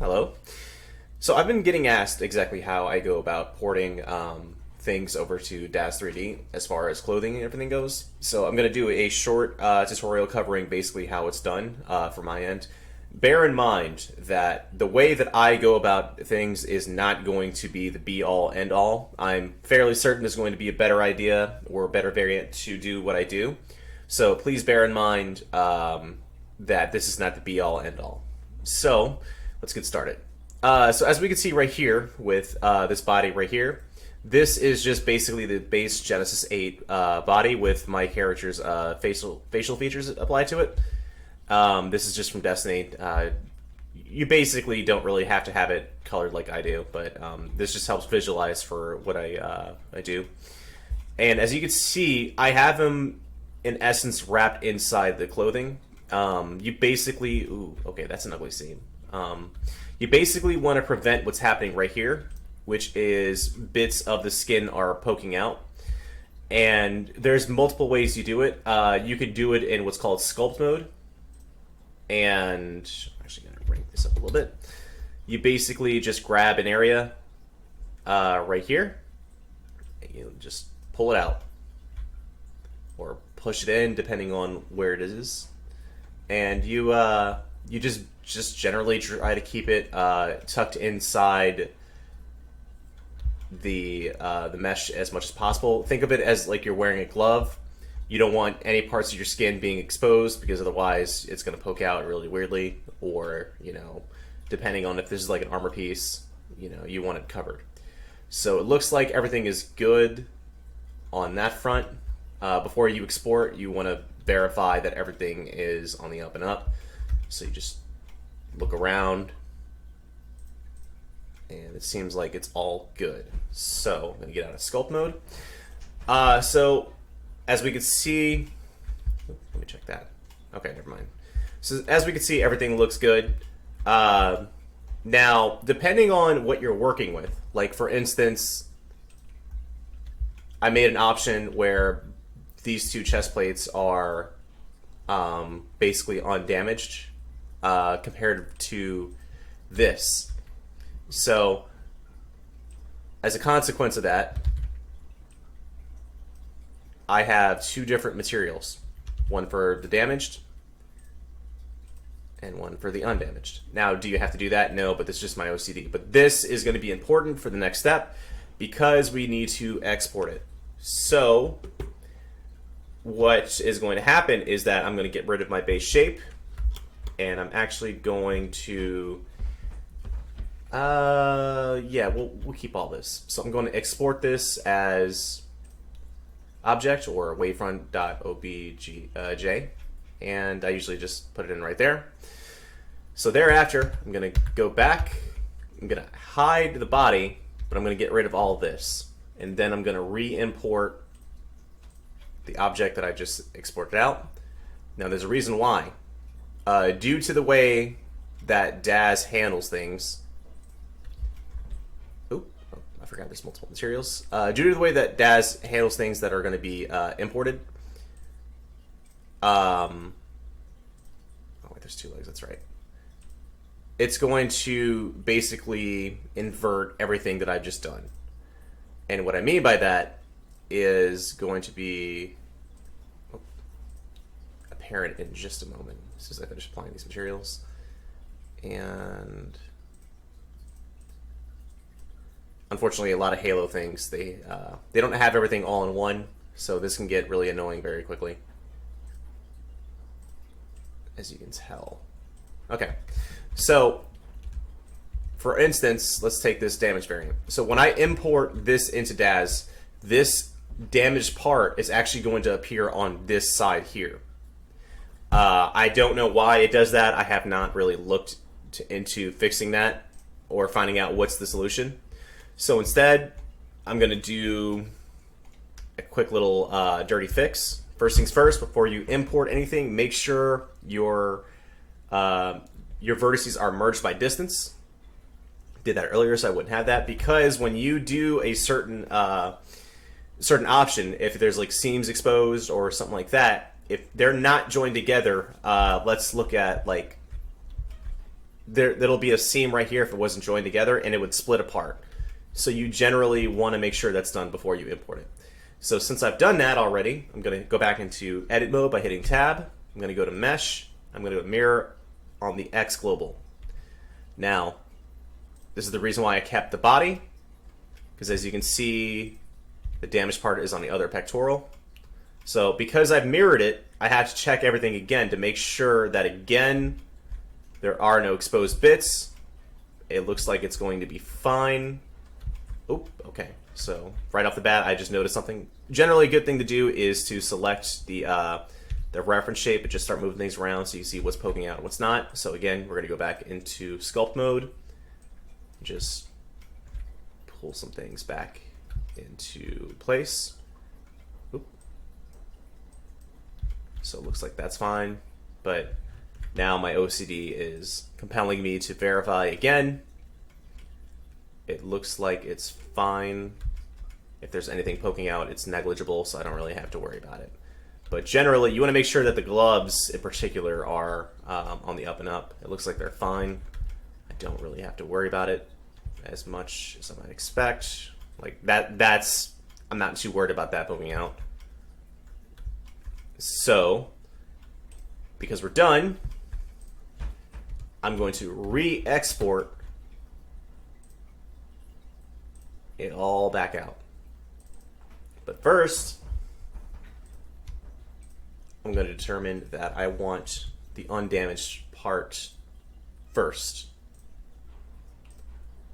Hello. So I've been getting asked exactly how I go about porting things over to DAZ 3D as far as clothing and everything goes. So I'm going to do a short tutorial covering basically how it's done for my end. Bear in mind that the way that I go about things is not going to be the be-all, end-all. I'm fairly certain there's going to be a better idea or a better variant to do what I do. So please bear in mind that this is not the be-all, end-all. So let's get started. So as we can see right here with this body right here, this is just basically the base Genesis 8 body with my character's facial features applied to it. This is just from Destiny. You basically don't really have to have it colored like I do, but this just helps visualize for what I do. And as you can see, I have him in essence wrapped inside the clothing. You basically, ooh, okay, that's an ugly scene. You basically want to prevent what's happening right here, which is bits of the skin are poking out. And there's multiple ways you do it. You could do it in what's called sculpt mode. And I'm actually going to bring this up a little bit. You basically just grab an area right here. And you just pull it out. Or push it in, depending on where it is. And you just generally try to keep it tucked inside the mesh as much as possible. Think of it as like you're wearing a glove. You don't want any parts of your skin being exposed because otherwise it's going to poke out really weirdly, or, you know, depending on if this is like an armor piece, you know, you want it covered. So it looks like everything is good on that front. Before you export, you want to verify that everything is on the up and up. So you just look around, and it seems like it's all good. So I'm going to get out of sculpt mode. So as we can see, let me check that. Okay, never mind. So as we can see, everything looks good. Now, depending on what you're working with, like for instance, I made an option where these two chest plates are basically undamaged compared to this. So as a consequence of that, I have two different materials, one for the damaged and one for the undamaged. Now, do you have to do that? No, but this is just my OCD. But this is going to be important for the next step because we need to export it. So what is going to happen is that I'm going to get rid of my base shape, and I'm actually going to yeah, we'll keep all this. So I'm going to export this as object or wavefront.obj, and I usually just put it in right there. So thereafter, I'm going to go back. I'm going to hide the body, but I'm going to get rid of all this, and then I'm going to re-import the object that I just exported out. Now there's a reason why. Due to the way that DAZ handles things, I forgot there's multiple materials. Due to the way that DAZ handles things that are going to be imported. Oh wait, there's two legs, that's right. It's going to basically invert everything that I've just done. And what I mean by that is going to be apparent in just a moment. As soon as I finish applying these materials. And unfortunately, a lot of Halo things, they don't have everything all in one, so this can get really annoying very quickly, as you can tell. Okay, so for instance, let's take this damage variant. So when I import this into DAZ, this damaged part is actually going to appear on this side here. I don't know why it does that. I have not really looked into fixing that or finding out what's the solution. So instead, I'm going to do a quick little dirty fix. First things first, before you import anything, make sure your vertices are merged by distance. Did that earlier, so I wouldn't have that, because when you do a certain option, if there's like seams exposed or something like that, if they're not joined together, let's look at like there'll be a seam right here if it wasn't joined together, and it would split apart. So you generally want to make sure that's done before you import it. So since I've done that already, I'm going to go back into edit mode by hitting tab. I'm going to go to mesh. I'm going to go to mirror on the X global. Now, this is the reason why I kept the body, because as you can see, the damaged part is on the other pectoral. So because I've mirrored it, I have to check everything again to make sure that, again, there are no exposed bits. It looks like it's going to be fine. Oh, okay. So right off the bat, I just noticed something. Generally, a good thing to do is to select the reference shape and just start moving things around so you see what's poking out and what's not. So again, we're going to go back into sculpt mode. Just pull some things back into place. Oop. So it looks like that's fine. But now my OCD is compelling me to verify again. It looks like it's fine. If there's anything poking out, it's negligible, so I don't really have to worry about it. But generally, you want to make sure that the gloves in particular are on the up and up. It looks like they're fine. I don't really have to worry about it as much as I might expect. Like that's I'm not too worried about that poking out. So, because we're done, I'm going to re-export it all back out. But first, I'm going to determine that I want the undamaged part first.